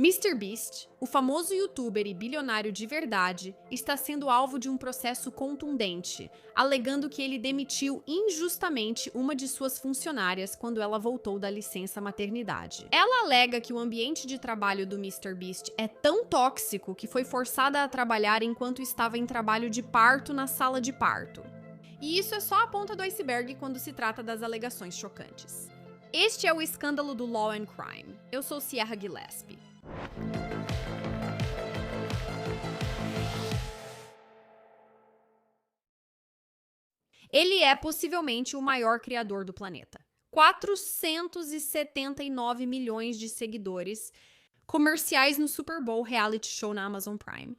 MrBeast, o famoso youtuber e bilionário de verdade, está sendo alvo de um processo contundente, alegando que ele demitiu injustamente uma de suas funcionárias quando ela voltou da licença maternidade. Ela alega que o ambiente de trabalho do MrBeast é tão tóxico que foi forçada a trabalhar enquanto estava em trabalho de parto na sala de parto. E isso é só a ponta do iceberg quando se trata das alegações chocantes. Este é o escândalo do Law and Crime. Eu sou Sierra Gillespie. Ele é possivelmente o maior criador do planeta. 479 milhões de seguidores, comerciais no Super Bowl reality show na Amazon Prime.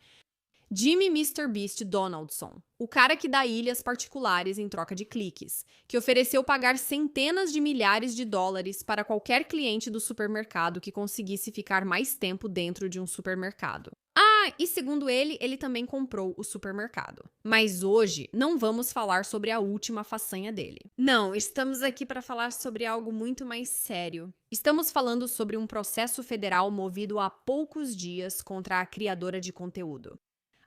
Jimmy MrBeast Donaldson, o cara que dá ilhas particulares em troca de cliques, que ofereceu pagar centenas de milhares de dólares para qualquer cliente do supermercado que conseguisse ficar mais tempo dentro de um supermercado. E segundo ele também comprou o supermercado. Mas hoje não vamos falar sobre a última façanha dele. Não, estamos aqui para falar sobre algo muito mais sério. Estamos falando sobre um processo federal movido há poucos dias contra a criadora de conteúdo.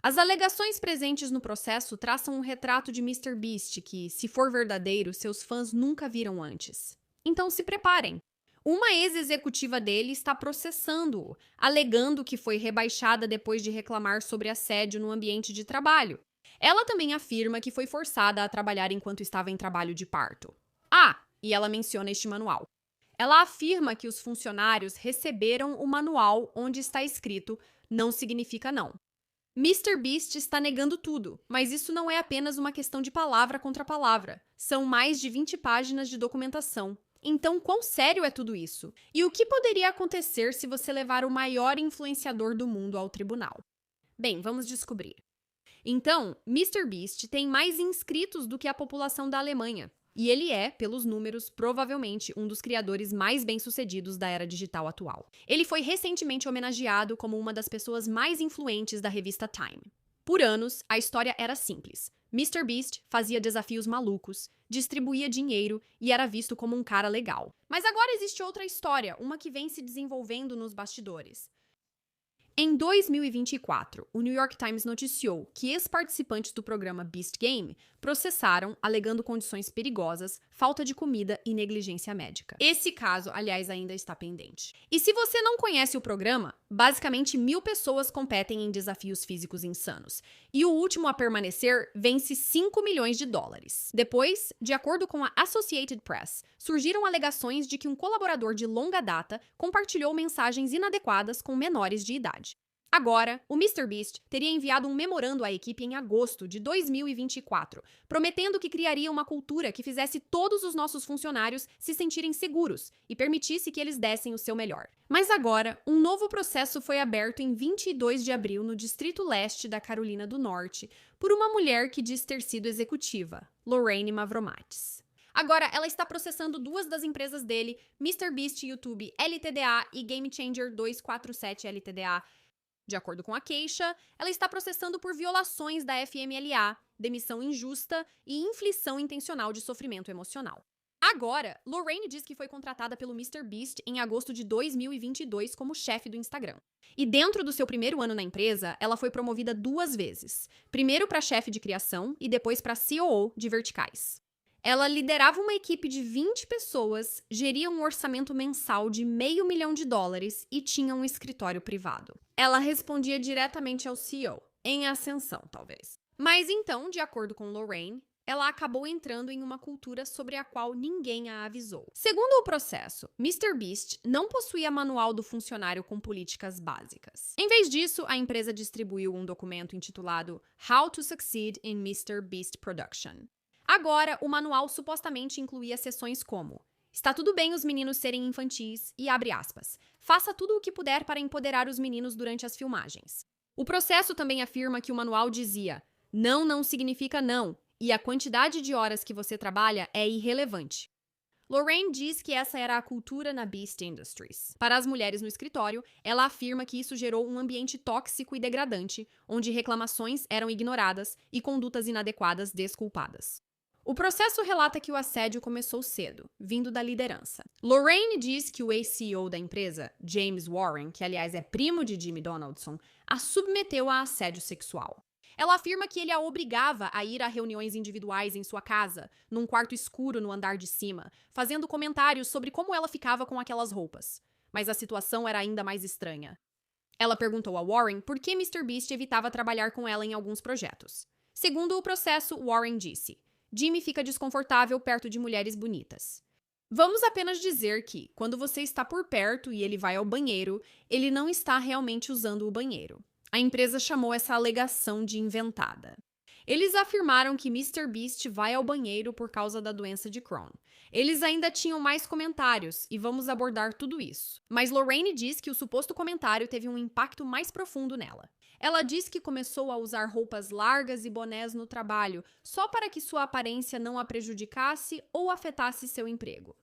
As alegações presentes no processo traçam um retrato de MrBeast que, se for verdadeiro, seus fãs nunca viram antes. Então se preparem. Uma ex-executiva dele está processando-o, alegando que foi rebaixada depois de reclamar sobre assédio no ambiente de trabalho. Ela também afirma que foi forçada a trabalhar enquanto estava em trabalho de parto. E ela menciona este manual. Ela afirma que os funcionários receberam o manual onde está escrito "não significa não". MrBeast está negando tudo, mas isso não é apenas uma questão de palavra contra palavra. São mais de 20 páginas de documentação. Então, quão sério é tudo isso? E o que poderia acontecer se você levar o maior influenciador do mundo ao tribunal? Bem, vamos descobrir. Então, MrBeast tem mais inscritos do que a população da Alemanha. E ele é, pelos números, provavelmente um dos criadores mais bem-sucedidos da era digital atual. Ele foi recentemente homenageado como uma das pessoas mais influentes da revista Time. Por anos, a história era simples. MrBeast fazia desafios malucos, distribuía dinheiro e era visto como um cara legal. Mas agora existe outra história, uma que vem se desenvolvendo nos bastidores. Em 2024, o New York Times noticiou que ex-participantes do programa Beast Game processaram, alegando condições perigosas, falta de comida e negligência médica. Esse caso, aliás, ainda está pendente. E se você não conhece o programa, basicamente 1.000 pessoas competem em desafios físicos insanos. E o último a permanecer vence 5 milhões de dólares. Depois, de acordo com a Associated Press, surgiram alegações de que um colaborador de longa data compartilhou mensagens inadequadas com menores de idade. Agora, o MrBeast teria enviado um memorando à equipe em agosto de 2024, prometendo que criaria uma cultura que fizesse todos os nossos funcionários se sentirem seguros e permitisse que eles dessem o seu melhor. Mas agora, um novo processo foi aberto em 22 de abril no Distrito Leste da Carolina do Norte por uma mulher que diz ter sido executiva, Lorraine Mavromatis. Agora, ela está processando duas das empresas dele, MrBeast YouTube Ltda e Game Changer 247 Ltda. De acordo com a queixa, ela está processando por violações da FMLA, demissão injusta e inflição intencional de sofrimento emocional. Agora, Lorraine diz que foi contratada pelo MrBeast em agosto de 2022 como chefe do Instagram. E dentro do seu primeiro ano na empresa, ela foi promovida 2 vezes. Primeiro para chefe de criação e depois para COO de verticais. Ela liderava uma equipe de 20 pessoas, geria um orçamento mensal de $500 mil e tinha um escritório privado. Ela respondia diretamente ao CEO, em ascensão, talvez. Mas então, de acordo com Lorraine, ela acabou entrando em uma cultura sobre a qual ninguém a avisou. Segundo o processo, MrBeast não possuía manual do funcionário com políticas básicas. Em vez disso, a empresa distribuiu um documento intitulado How to Succeed in MrBeast Production. Agora, o manual supostamente incluía seções como: está tudo bem os meninos serem infantis e, abre aspas, faça tudo o que puder para empoderar os meninos durante as filmagens. O processo também afirma que o manual dizia: não significa não, e a quantidade de horas que você trabalha é irrelevante. Lorraine diz que essa era a cultura na Beast Industries. Para as mulheres no escritório, ela afirma que isso gerou um ambiente tóxico e degradante, onde reclamações eram ignoradas e condutas inadequadas desculpadas. O processo relata que o assédio começou cedo, vindo da liderança. Lorraine diz que o ex-CEO da empresa, James Warren, que aliás é primo de Jimmy Donaldson, a submeteu a assédio sexual. Ela afirma que ele a obrigava a ir a reuniões individuais em sua casa, num quarto escuro no andar de cima, fazendo comentários sobre como ela ficava com aquelas roupas. Mas a situação era ainda mais estranha. Ela perguntou a Warren por que MrBeast evitava trabalhar com ela em alguns projetos. Segundo o processo, Warren disse: Jimmy fica desconfortável perto de mulheres bonitas. Vamos apenas dizer que, quando você está por perto e ele vai ao banheiro, ele não está realmente usando o banheiro. A empresa chamou essa alegação de inventada. Eles afirmaram que MrBeast vai ao banheiro por causa da doença de Crohn. Eles ainda tinham mais comentários e vamos abordar tudo isso. Mas Lorraine diz que o suposto comentário teve um impacto mais profundo nela. Ela diz que começou a usar roupas largas e bonés no trabalho, só para que sua aparência não a prejudicasse ou afetasse seu emprego.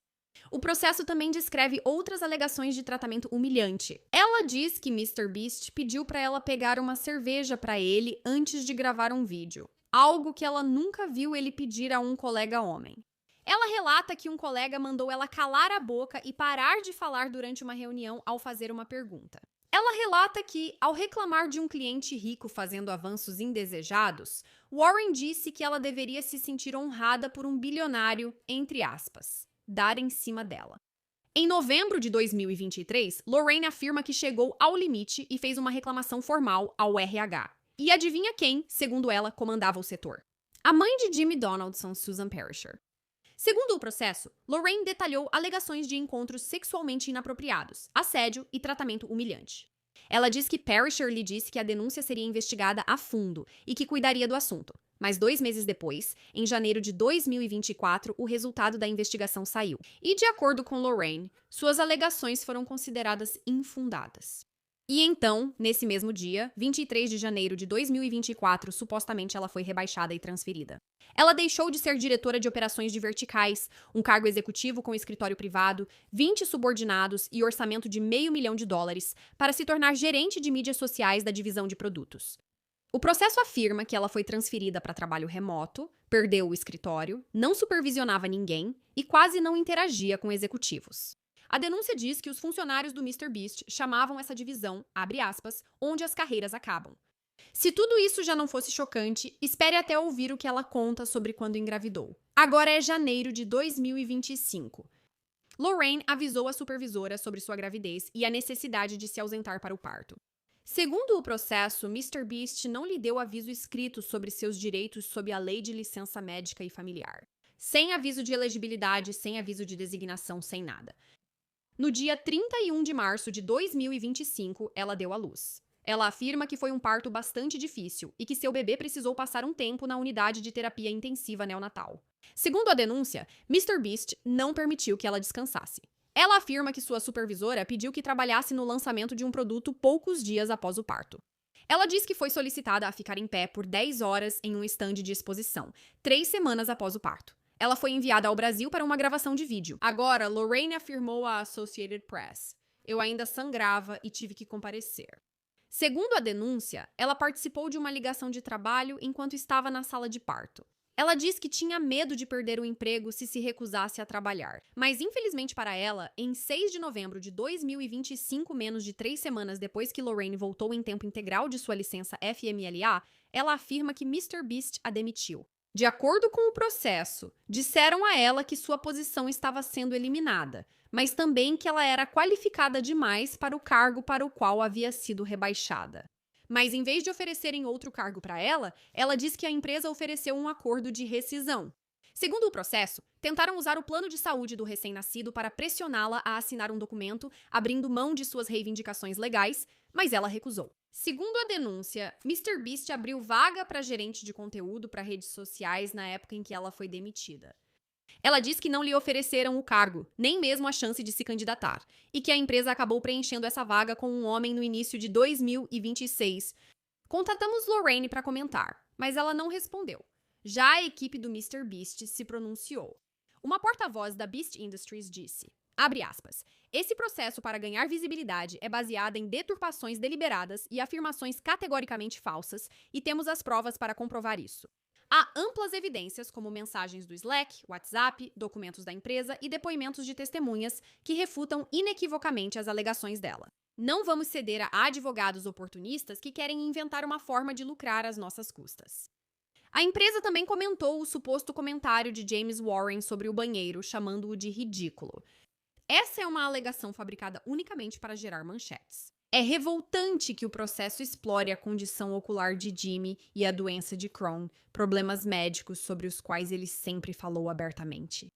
O processo também descreve outras alegações de tratamento humilhante. Ela diz que MrBeast pediu para ela pegar uma cerveja para ele antes de gravar um vídeo, algo que ela nunca viu ele pedir a um colega homem. Ela relata que um colega mandou ela calar a boca e parar de falar durante uma reunião ao fazer uma pergunta. Ela relata que, ao reclamar de um cliente rico fazendo avanços indesejados, Warren disse que ela deveria se sentir honrada por um bilionário, entre aspas, dar em cima dela. Em novembro de 2023, Lorraine afirma que chegou ao limite e fez uma reclamação formal ao RH. E adivinha quem, segundo ela, comandava o setor? A mãe de Jimmy Donaldson, Susan Perisher. Segundo o processo, Lorraine detalhou alegações de encontros sexualmente inapropriados, assédio e tratamento humilhante. Ela diz que Perisher lhe disse que a denúncia seria investigada a fundo e que cuidaria do assunto. Mas 2 meses depois, em janeiro de 2024, o resultado da investigação saiu. E, de acordo com Lorraine, suas alegações foram consideradas infundadas. E então, nesse mesmo dia, 23 de janeiro de 2024, supostamente ela foi rebaixada e transferida. Ela deixou de ser diretora de operações de verticais, um cargo executivo com escritório privado, 20 subordinados e orçamento de $500 mil, para se tornar gerente de mídias sociais da divisão de produtos. O processo afirma que ela foi transferida para trabalho remoto, perdeu o escritório, não supervisionava ninguém e quase não interagia com executivos. A denúncia diz que os funcionários do MrBeast chamavam essa divisão, abre aspas, onde as carreiras acabam. Se tudo isso já não fosse chocante, espere até ouvir o que ela conta sobre quando engravidou. Agora é janeiro de 2025. Lorraine avisou a supervisora sobre sua gravidez e a necessidade de se ausentar para o parto. Segundo o processo, MrBeast não lhe deu aviso escrito sobre seus direitos sob a Lei de Licença Médica e Familiar. Sem aviso de elegibilidade, sem aviso de designação, sem nada. No dia 31 de março de 2025, ela deu à luz. Ela afirma que foi um parto bastante difícil e que seu bebê precisou passar um tempo na unidade de terapia intensiva neonatal. Segundo a denúncia, MrBeast não permitiu que ela descansasse. Ela afirma que sua supervisora pediu que trabalhasse no lançamento de um produto poucos dias após o parto. Ela diz que foi solicitada a ficar em pé por 10 horas em um estande de exposição, 3 semanas após o parto. Ela foi enviada ao Brasil para uma gravação de vídeo. Agora, Lorraine afirmou à Associated Press: "Eu ainda sangrava e tive que comparecer." Segundo a denúncia, ela participou de uma ligação de trabalho enquanto estava na sala de parto. Ela diz que tinha medo de perder o emprego se recusasse a trabalhar. Mas, infelizmente para ela, em 6 de novembro de 2025, menos de 3 semanas depois que Lorraine voltou em tempo integral de sua licença FMLA, ela afirma que MrBeast a demitiu. De acordo com o processo, disseram a ela que sua posição estava sendo eliminada, mas também que ela era qualificada demais para o cargo para o qual havia sido rebaixada. Mas em vez de oferecerem outro cargo para ela, ela diz que a empresa ofereceu um acordo de rescisão. Segundo o processo, tentaram usar o plano de saúde do recém-nascido para pressioná-la a assinar um documento abrindo mão de suas reivindicações legais, mas ela recusou. Segundo a denúncia, MrBeast abriu vaga para gerente de conteúdo para redes sociais na época em que ela foi demitida. Ela diz que não lhe ofereceram o cargo, nem mesmo a chance de se candidatar, e que a empresa acabou preenchendo essa vaga com um homem no início de 2026. Contatamos Lorraine para comentar, mas ela não respondeu. Já a equipe do MrBeast se pronunciou. Uma porta-voz da Beast Industries disse, abre aspas, "Esse processo para ganhar visibilidade é baseado em deturpações deliberadas e afirmações categoricamente falsas, e temos as provas para comprovar isso. Há amplas evidências, como mensagens do Slack, WhatsApp, documentos da empresa e depoimentos de testemunhas que refutam inequivocamente as alegações dela. Não vamos ceder a advogados oportunistas que querem inventar uma forma de lucrar às nossas custas. A empresa também comentou o suposto comentário de James Warren sobre o banheiro, chamando-o de ridículo. Essa é uma alegação fabricada unicamente para gerar manchetes. É revoltante que o processo explore a condição ocular de Jimmy e a doença de Crohn, problemas médicos sobre os quais ele sempre falou abertamente.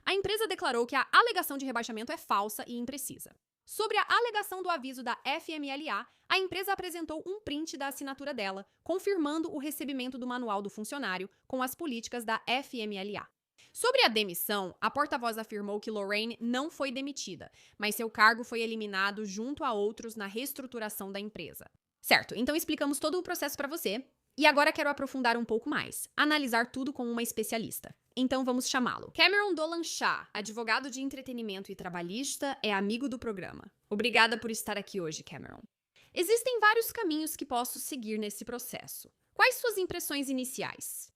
A empresa declarou que a alegação de rebaixamento é falsa e imprecisa. Sobre a alegação do aviso da FMLA, a empresa apresentou um print da assinatura dela, confirmando o recebimento do manual do funcionário com as políticas da FMLA. Sobre a demissão, a porta-voz afirmou que Lorraine não foi demitida, mas seu cargo foi eliminado junto a outros na reestruturação da empresa. Certo, então explicamos todo o processo para você, e agora quero aprofundar um pouco mais, analisar tudo com uma especialista. Então vamos chamá-lo. Cameron Dolan Shah, advogado de entretenimento e trabalhista, é amigo do programa. Obrigada por estar aqui hoje, Cameron. Existem vários caminhos que posso seguir nesse processo. Quais suas impressões iniciais?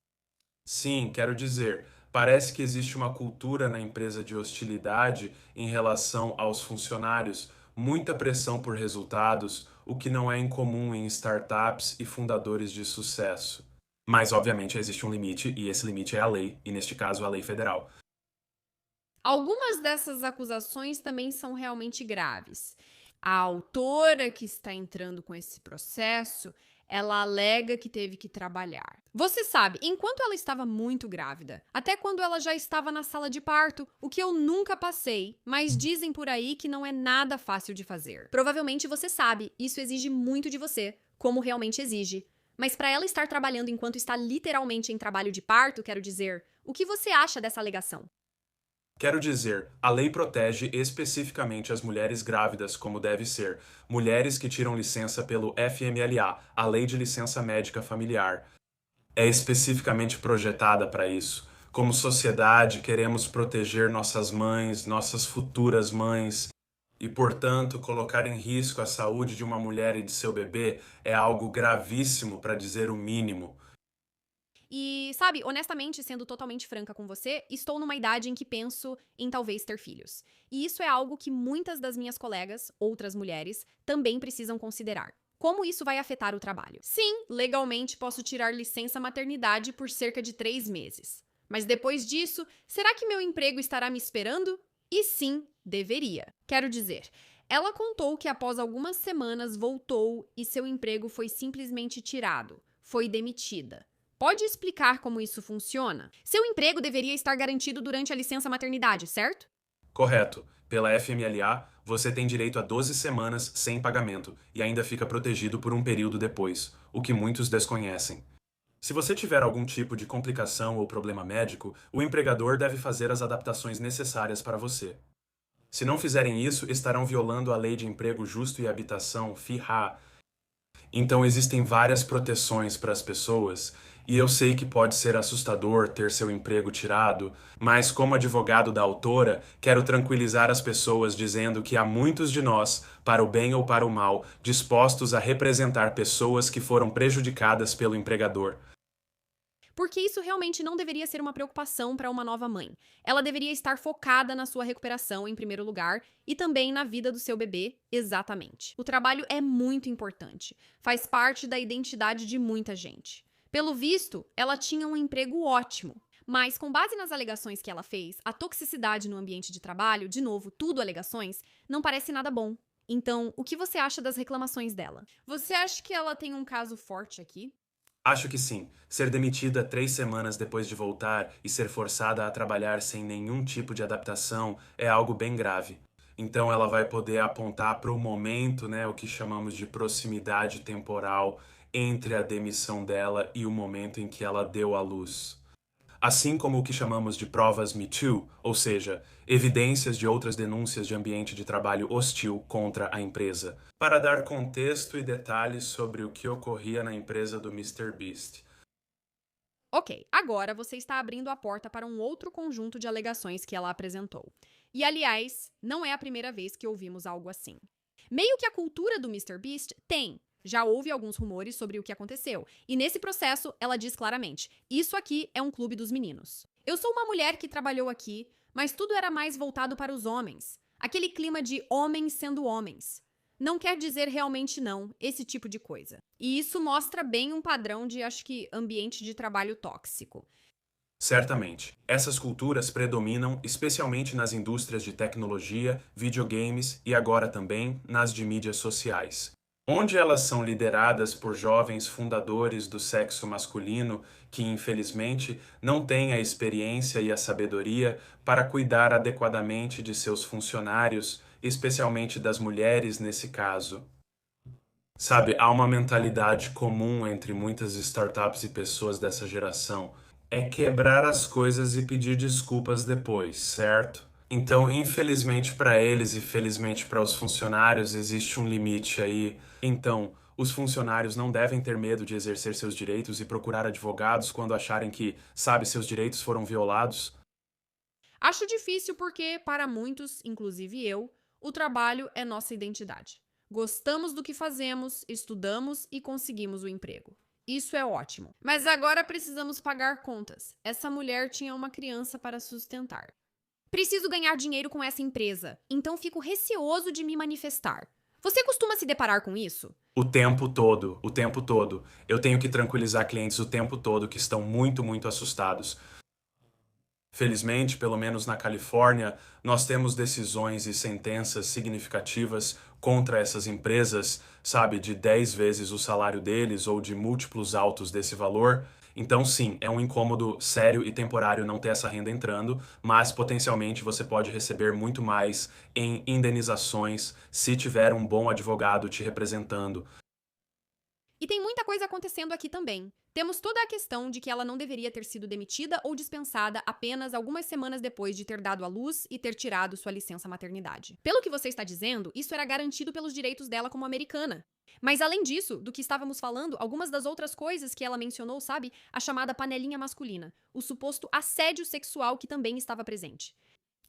Sim, quero dizer, parece que existe uma cultura na empresa de hostilidade em relação aos funcionários, muita pressão por resultados, o que não é incomum em startups e fundadores de sucesso. Mas, obviamente, existe um limite, e esse limite é a lei, e neste caso, a lei federal. Algumas dessas acusações também são realmente graves. A autora que está entrando com esse processo, ela alega que teve que trabalhar. Você sabe, enquanto ela estava muito grávida, até quando ela já estava na sala de parto, o que eu nunca passei, mas dizem por aí que não é nada fácil de fazer. Provavelmente você sabe, isso exige muito de você, como realmente exige. Mas para ela estar trabalhando enquanto está literalmente em trabalho de parto, quero dizer, o que você acha dessa alegação? Quero dizer, a lei protege especificamente as mulheres grávidas, como deve ser, mulheres que tiram licença pelo FMLA, a Lei de Licença Médica Familiar. É especificamente projetada para isso. Como sociedade, queremos proteger nossas mães, nossas futuras mães, e, portanto, colocar em risco a saúde de uma mulher e de seu bebê é algo gravíssimo, para dizer o mínimo. E, sabe, honestamente, sendo totalmente franca com você, estou numa idade em que penso em talvez ter filhos. E isso é algo que muitas das minhas colegas, outras mulheres, também precisam considerar. Como isso vai afetar o trabalho? Sim, legalmente posso tirar licença maternidade por cerca de 3 meses. Mas depois disso, será que meu emprego estará me esperando? E sim, deveria. Quero dizer, ela contou que após algumas semanas voltou e seu emprego foi simplesmente tirado. Foi demitida. Pode explicar como isso funciona? Seu emprego deveria estar garantido durante a licença maternidade, certo? Correto. Pela FMLA, você tem direito a 12 semanas sem pagamento e ainda fica protegido por um período depois, o que muitos desconhecem. Se você tiver algum tipo de complicação ou problema médico, o empregador deve fazer as adaptações necessárias para você. Se não fizerem isso, estarão violando a Lei de Emprego Justo e Habitação, FIHA. Então existem várias proteções para as pessoas, e eu sei que pode ser assustador ter seu emprego tirado, mas como advogado da autora, quero tranquilizar as pessoas dizendo que há muitos de nós, para o bem ou para o mal, dispostos a representar pessoas que foram prejudicadas pelo empregador. Porque isso realmente não deveria ser uma preocupação para uma nova mãe. Ela deveria estar focada na sua recuperação em primeiro lugar e também na vida do seu bebê, exatamente. O trabalho é muito importante, faz parte da identidade de muita gente. Pelo visto, ela tinha um emprego ótimo. Mas, com base nas alegações que ela fez, a toxicidade no ambiente de trabalho, de novo, tudo alegações, não parece nada bom. Então, o que você acha das reclamações dela? Você acha que ela tem um caso forte aqui? Acho que sim. Ser demitida 3 semanas depois de voltar e ser forçada a trabalhar sem nenhum tipo de adaptação é algo bem grave. Então ela vai poder apontar para o momento, né, o que chamamos de proximidade temporal entre a demissão dela e o momento em que ela deu à luz. Assim como o que chamamos de provas Me Too, ou seja, evidências de outras denúncias de ambiente de trabalho hostil contra a empresa, para dar contexto e detalhes sobre o que ocorria na empresa do MrBeast. Ok, agora você está abrindo a porta para um outro conjunto de alegações que ela apresentou. E, aliás, não é a primeira vez que ouvimos algo assim. Meio que a cultura do MrBeast tem, Já houve alguns rumores sobre o que aconteceu, e nesse processo ela diz claramente: isso aqui é um clube dos meninos. Eu sou uma mulher que trabalhou aqui, mas tudo era mais voltado para os homens. Aquele clima de homens sendo homens. Não quer dizer realmente não, esse tipo de coisa. E isso mostra bem um padrão de, acho que, ambiente de trabalho tóxico. Certamente. Essas culturas predominam especialmente nas indústrias de tecnologia, videogames e agora também nas de mídias sociais, onde elas são lideradas por jovens fundadores do sexo masculino que, infelizmente, não têm a experiência e a sabedoria para cuidar adequadamente de seus funcionários, especialmente das mulheres nesse caso. Sabe, há uma mentalidade comum entre muitas startups e pessoas dessa geração. É quebrar as coisas e pedir desculpas depois, certo? Então, infelizmente para eles e felizmente para os funcionários, existe um limite aí. Então, os funcionários não devem ter medo de exercer seus direitos e procurar advogados quando acharem que, sabe, seus direitos foram violados. Acho difícil porque, para muitos, inclusive eu, o trabalho é nossa identidade. Gostamos do que fazemos, estudamos e conseguimos o emprego. Isso é ótimo. Mas agora precisamos pagar contas. Essa mulher tinha uma criança para sustentar. Preciso ganhar dinheiro com essa empresa, então fico receoso de me manifestar. Você costuma se deparar com isso? O tempo todo, o tempo todo. Eu tenho que tranquilizar clientes o tempo todo que estão muito, muito assustados. Felizmente, pelo menos na Califórnia, nós temos decisões e sentenças significativas contra essas empresas, sabe, de 10 vezes o salário deles ou de múltiplos altos desse valor. Então, sim, é um incômodo sério e temporário não ter essa renda entrando, mas potencialmente você pode receber muito mais em indenizações se tiver um bom advogado te representando. E tem muita coisa acontecendo aqui também. Temos toda a questão de que ela não deveria ter sido demitida ou dispensada apenas algumas semanas depois de ter dado à luz e ter tirado sua licença maternidade. Pelo que você está dizendo, isso era garantido pelos direitos dela como americana. Mas além disso, do que estávamos falando, algumas das outras coisas que ela mencionou, sabe? A chamada panelinha masculina, o suposto assédio sexual que também estava presente.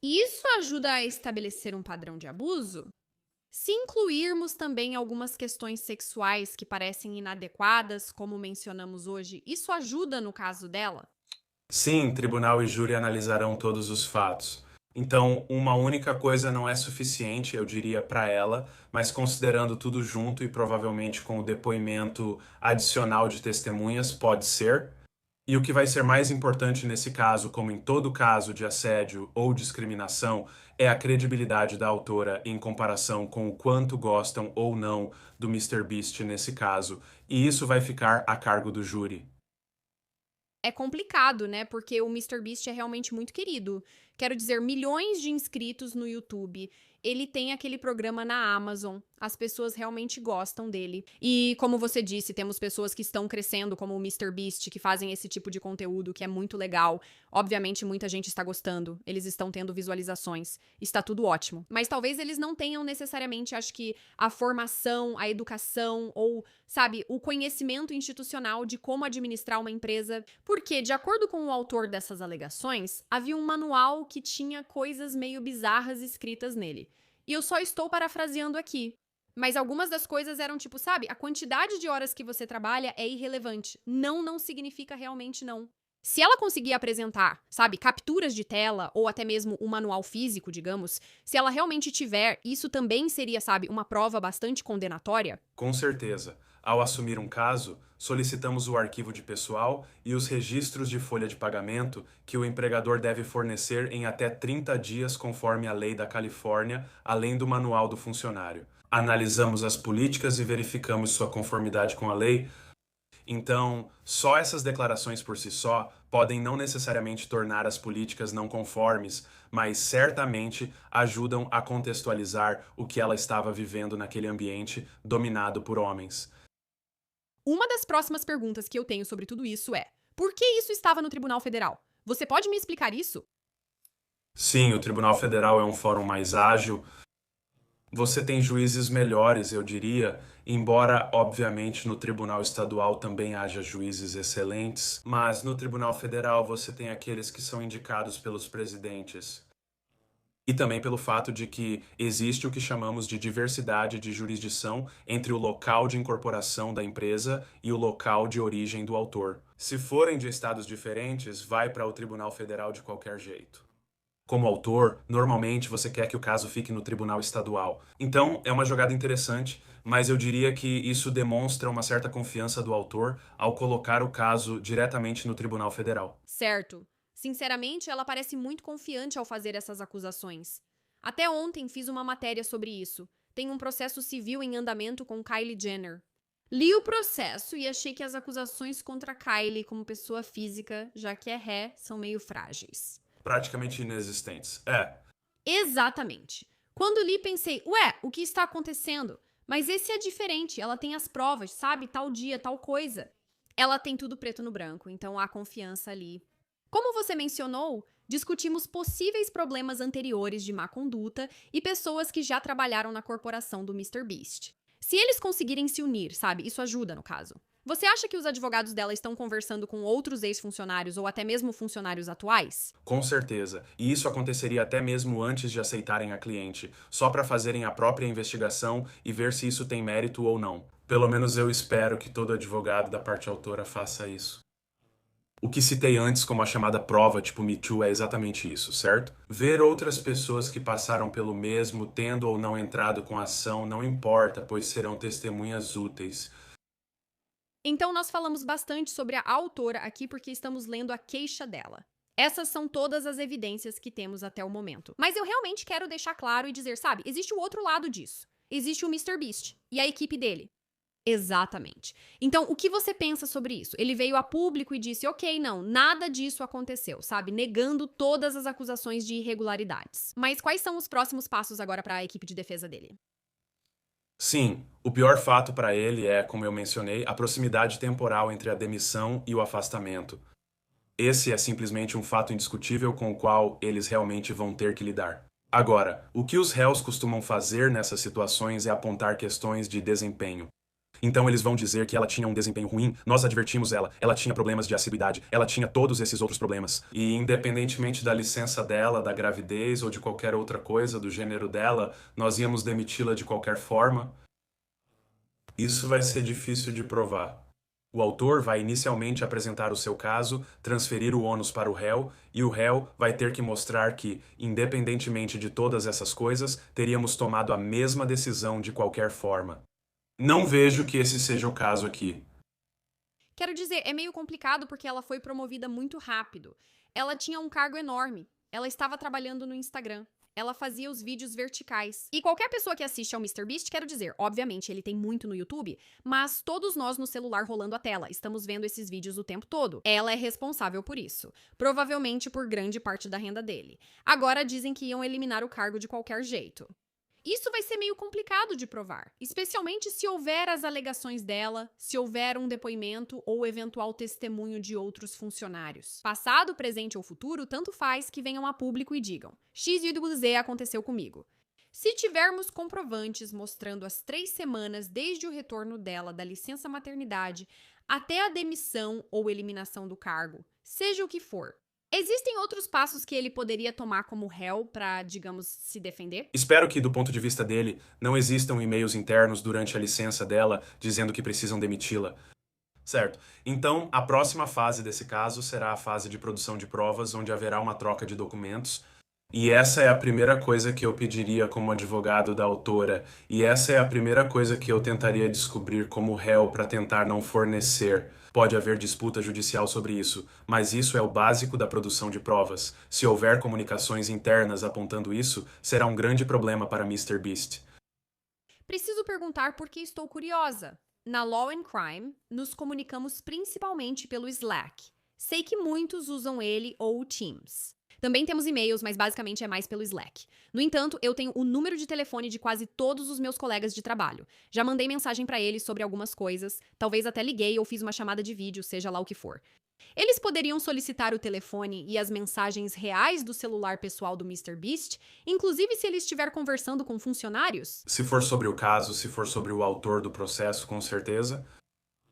E isso ajuda a estabelecer um padrão de abuso? Se incluirmos também algumas questões sexuais que parecem inadequadas, como mencionamos hoje, isso ajuda no caso dela? Sim, tribunal e júri analisarão todos os fatos. Então, uma única coisa não é suficiente, eu diria, para ela, mas considerando tudo junto e provavelmente com o depoimento adicional de testemunhas, pode ser. E o que vai ser mais importante nesse caso, como em todo caso de assédio ou discriminação, é a credibilidade da autora em comparação com o quanto gostam ou não do MrBeast nesse caso, e isso vai ficar a cargo do júri. É complicado, né? Porque o MrBeast é realmente muito querido. Quero dizer, milhões de inscritos no YouTube. Ele tem aquele programa na Amazon. As pessoas realmente gostam dele. E, como você disse, temos pessoas que estão crescendo, como o MrBeast, que fazem esse tipo de conteúdo, que é muito legal. Obviamente, muita gente está gostando. Eles estão tendo visualizações. Está tudo ótimo. Mas talvez eles não tenham necessariamente, acho que, a formação, a educação ou, sabe, o conhecimento institucional de como administrar uma empresa. Porque, de acordo com o autor dessas alegações, havia um manual que tinha coisas meio bizarras escritas nele. E eu só estou parafraseando aqui. Mas algumas das coisas eram tipo, sabe, a quantidade de horas que você trabalha é irrelevante. Não significa realmente não. Se ela conseguir apresentar, sabe, capturas de tela ou até mesmo um manual físico, digamos, se ela realmente tiver, isso também seria, sabe, uma prova bastante condenatória? Com certeza. Ao assumir um caso, solicitamos o arquivo de pessoal e os registros de folha de pagamento que o empregador deve fornecer em até 30 dias, conforme a lei da Califórnia, além do manual do funcionário. Analisamos as políticas e verificamos sua conformidade com a lei. Então, só essas declarações por si só podem não necessariamente tornar as políticas não conformes, mas certamente ajudam a contextualizar o que ela estava vivendo naquele ambiente dominado por homens. Uma das próximas perguntas que eu tenho sobre tudo isso é: por que isso estava no Tribunal Federal? Você pode me explicar isso? Sim, o Tribunal Federal é um fórum mais ágil. Você tem juízes melhores, eu diria, embora, obviamente, no Tribunal Estadual também haja juízes excelentes, mas no Tribunal Federal você tem aqueles que são indicados pelos presidentes. E E também pelo fato de que existe o que chamamos de diversidade de jurisdição entre o local de incorporação da empresa e o local de origem do autor. Se forem de estados diferentes, vai para o Tribunal Federal de qualquer jeito. Como autor, normalmente você quer que o caso fique no Tribunal Estadual. Então, é uma jogada interessante, mas eu diria que isso demonstra uma certa confiança do autor ao colocar o caso diretamente no Tribunal Federal. Certo. Sinceramente, ela parece muito confiante ao fazer essas acusações. Até ontem fiz uma matéria sobre isso. Tem um processo civil em andamento com Kylie Jenner. Li o processo e achei que as acusações contra Kylie como pessoa física, já que é ré, são meio frágeis. Praticamente inexistentes. Exatamente. Quando li, pensei, ué, o que está acontecendo? Mas esse é diferente, ela tem as provas, sabe? Tal dia, tal coisa. Ela tem tudo preto no branco, então há confiança ali. Como você mencionou, discutimos possíveis problemas anteriores de má conduta e pessoas que já trabalharam na corporação do MrBeast. Se eles conseguirem se unir, sabe? Isso ajuda no caso. Você acha que os advogados dela estão conversando com outros ex-funcionários ou até mesmo funcionários atuais? Com certeza. E isso aconteceria até mesmo antes de aceitarem a cliente, só para fazerem a própria investigação e ver se isso tem mérito ou não. Pelo menos eu espero que todo advogado da parte autora faça isso. O que citei antes como a chamada prova tipo Me Too é exatamente isso, certo? Ver outras pessoas que passaram pelo mesmo, tendo ou não entrado com a ação, não importa, pois serão testemunhas úteis. Então nós falamos bastante sobre a autora aqui porque estamos lendo a queixa dela. Essas são todas as evidências que temos até o momento. Mas eu realmente quero deixar claro e dizer, sabe, existe o outro lado disso. Existe o MrBeast e a equipe dele. Exatamente. Então, o que você pensa sobre isso? Ele veio a público e disse, ok, não, nada disso aconteceu, sabe? Negando todas as acusações de irregularidades. Mas quais são os próximos passos agora para a equipe de defesa dele? Sim, o pior fato para ele é, como eu mencionei, a proximidade temporal entre a demissão e o afastamento. Esse é simplesmente um fato indiscutível com o qual eles realmente vão ter que lidar. Agora, o que os réus costumam fazer nessas situações é apontar questões de desempenho. Então eles vão dizer que ela tinha um desempenho ruim, nós advertimos ela tinha problemas de assiduidade, ela tinha todos esses outros problemas. E independentemente da licença dela, da gravidez ou de qualquer outra coisa, do gênero dela, nós íamos demiti-la de qualquer forma. Isso vai ser difícil de provar. O autor vai inicialmente apresentar o seu caso, transferir o ônus para o réu, e o réu vai ter que mostrar que, independentemente de todas essas coisas, teríamos tomado a mesma decisão de qualquer forma. Não vejo que esse seja o caso aqui. Quero dizer, é meio complicado porque ela foi promovida muito rápido. Ela tinha um cargo enorme. Ela estava trabalhando no Instagram. Ela fazia os vídeos verticais. E qualquer pessoa que assiste ao MrBeast, quero dizer, obviamente ele tem muito no YouTube, mas todos nós no celular rolando a tela, estamos vendo esses vídeos o tempo todo. Ela é responsável por isso. Provavelmente por grande parte da renda dele. Agora dizem que iam eliminar o cargo de qualquer jeito. Isso vai ser meio complicado de provar, especialmente se houver as alegações dela, se houver um depoimento ou eventual testemunho de outros funcionários. Passado, presente ou futuro, tanto faz que venham a público e digam: XYZ aconteceu comigo. Se tivermos comprovantes mostrando as 3 semanas desde o retorno dela da licença maternidade até a demissão ou eliminação do cargo, seja o que for, existem outros passos que ele poderia tomar como réu para, digamos, se defender? Espero que, do ponto de vista dele, não existam e-mails internos durante a licença dela dizendo que precisam demiti-la. Certo. Então, a próxima fase desse caso será a fase de produção de provas, onde haverá uma troca de documentos. E essa é a primeira coisa que eu pediria como advogado da autora. E essa é a primeira coisa que eu tentaria descobrir como réu para tentar não fornecer. Pode haver disputa judicial sobre isso, mas isso é o básico da produção de provas. Se houver comunicações internas apontando isso, será um grande problema para MrBeast. Preciso perguntar porque estou curiosa. Na Law and Crime, nos comunicamos principalmente pelo Slack. Sei que muitos usam ele ou o Teams. Também temos e-mails, mas basicamente é mais pelo Slack. No entanto, eu tenho o número de telefone de quase todos os meus colegas de trabalho. Já mandei mensagem para eles sobre algumas coisas, talvez até liguei ou fiz uma chamada de vídeo, seja lá o que for. Eles poderiam solicitar o telefone e as mensagens reais do celular pessoal do MrBeast, inclusive se ele estiver conversando com funcionários? Se for sobre o caso, se for sobre o autor do processo, com certeza.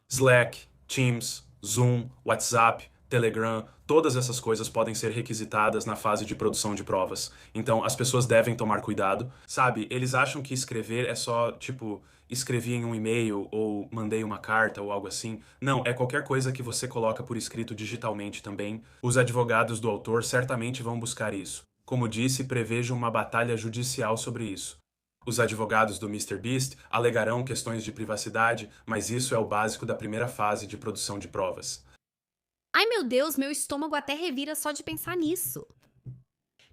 Slack, Teams, Zoom, WhatsApp, Telegram, todas essas coisas podem ser requisitadas na fase de produção de provas. Então, as pessoas devem tomar cuidado. Sabe, eles acham que escrever é só, tipo, escrevi em um e-mail ou mandei uma carta ou algo assim. Não, é qualquer coisa que você coloca por escrito digitalmente também. Os advogados do autor certamente vão buscar isso. Como disse, prevejo uma batalha judicial sobre isso. Os advogados do MrBeast alegarão questões de privacidade, mas isso é o básico da primeira fase de produção de provas. Ai meu Deus, meu estômago até revira só de pensar nisso.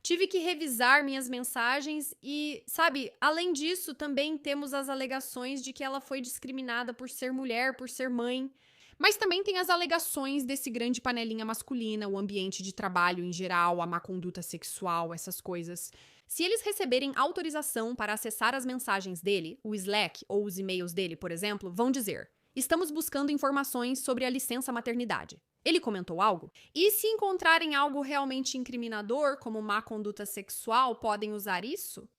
Tive que revisar minhas mensagens e, sabe, além disso, também temos as alegações de que ela foi discriminada por ser mulher, por ser mãe. Mas também tem as alegações desse grande panelinha masculina, o ambiente de trabalho em geral, a má conduta sexual, essas coisas. Se eles receberem autorização para acessar as mensagens dele, o Slack ou os e-mails dele, por exemplo, vão dizer: estamos buscando informações sobre a licença maternidade. Ele comentou algo? E se encontrarem algo realmente incriminador, como má conduta sexual, podem usar isso?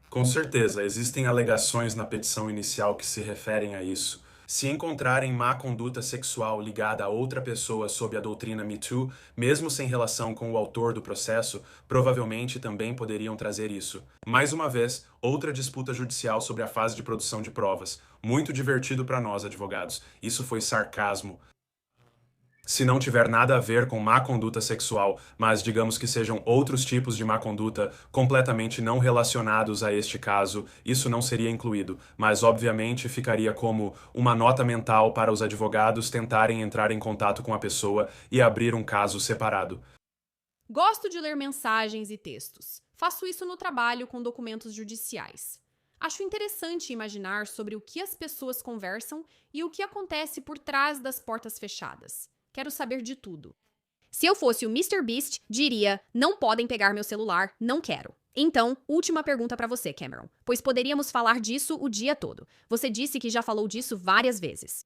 Com certeza, existem alegações na petição inicial que se referem a isso. Se encontrarem má conduta sexual ligada a outra pessoa sob a doutrina Me Too, mesmo sem relação com o autor do processo, provavelmente também poderiam trazer isso. Mais uma vez, outra disputa judicial sobre a fase de produção de provas. Muito divertido para nós, advogados. Isso foi sarcasmo. Se não tiver nada a ver com má conduta sexual, mas digamos que sejam outros tipos de má conduta completamente não relacionados a este caso, isso não seria incluído, mas obviamente ficaria como uma nota mental para os advogados tentarem entrar em contato com a pessoa e abrir um caso separado. Gosto de ler mensagens e textos. Faço isso no trabalho com documentos judiciais. Acho interessante imaginar sobre o que as pessoas conversam e o que acontece por trás das portas fechadas. Quero saber de tudo. Se eu fosse o MrBeast, diria: não podem pegar meu celular, não quero. Então, última pergunta pra você, Cameron, pois poderíamos falar disso o dia todo. Você disse que já falou disso várias vezes.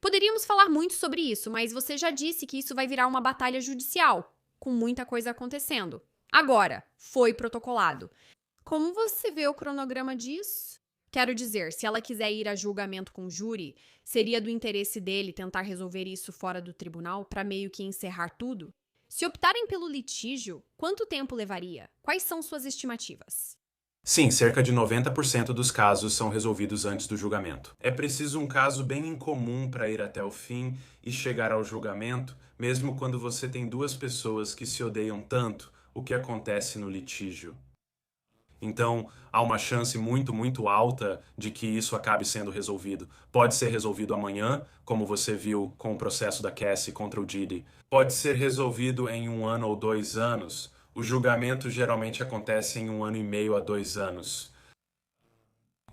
Poderíamos falar muito sobre isso, mas você já disse que isso vai virar uma batalha judicial, com muita coisa acontecendo. Agora, foi protocolado. Como você vê o cronograma disso? Quero dizer, se ela quiser ir a julgamento com o júri, seria do interesse dele tentar resolver isso fora do tribunal para meio que encerrar tudo? Se optarem pelo litígio, quanto tempo levaria? Quais são suas estimativas? Sim, cerca de 90% dos casos são resolvidos antes do julgamento. É preciso um caso bem incomum para ir até o fim e chegar ao julgamento, mesmo quando você tem duas pessoas que se odeiam tanto, o que acontece no litígio. Então, há uma chance muito alta de que isso acabe sendo resolvido. Pode ser resolvido amanhã, como você viu com o processo da Cassie contra o Diddy. Pode ser resolvido em 1 ano ou 2 anos. O julgamento geralmente acontece em 1 ano e meio a 2 anos.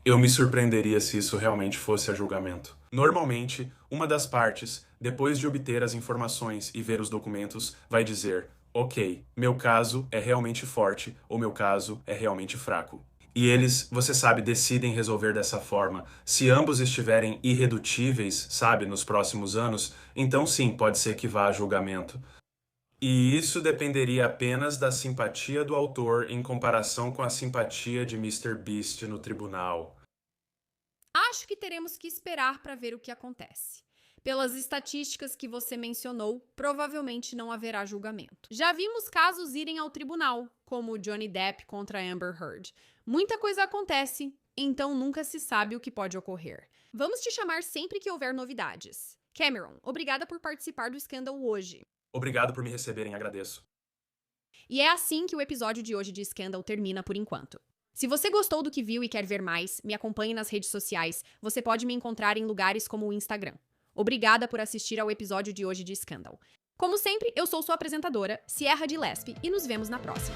Eu me surpreenderia se isso realmente fosse a julgamento. Normalmente, uma das partes, depois de obter as informações e ver os documentos, vai dizer: ok, meu caso é realmente forte ou meu caso é realmente fraco. E eles, você sabe, decidem resolver dessa forma. Se ambos estiverem irredutíveis, sabe, nos próximos anos, então sim, pode ser que vá a julgamento. E isso dependeria apenas da simpatia do autor em comparação com a simpatia de MrBeast no tribunal. Acho que teremos que esperar para ver o que acontece. Pelas estatísticas que você mencionou, provavelmente não haverá julgamento. Já vimos casos irem ao tribunal, como o Johnny Depp contra Amber Heard. Muita coisa acontece, então nunca se sabe o que pode ocorrer. Vamos te chamar sempre que houver novidades. Cameron, obrigada por participar do escândalo hoje. Obrigado por me receberem, agradeço. E é assim que o episódio de hoje de Scandal termina por enquanto. Se você gostou do que viu e quer ver mais, me acompanhe nas redes sociais. Você pode me encontrar em lugares como o Instagram. Obrigada por assistir ao episódio de hoje de Scandal. Como sempre, eu sou sua apresentadora, Sierra de Lespe, e nos vemos na próxima.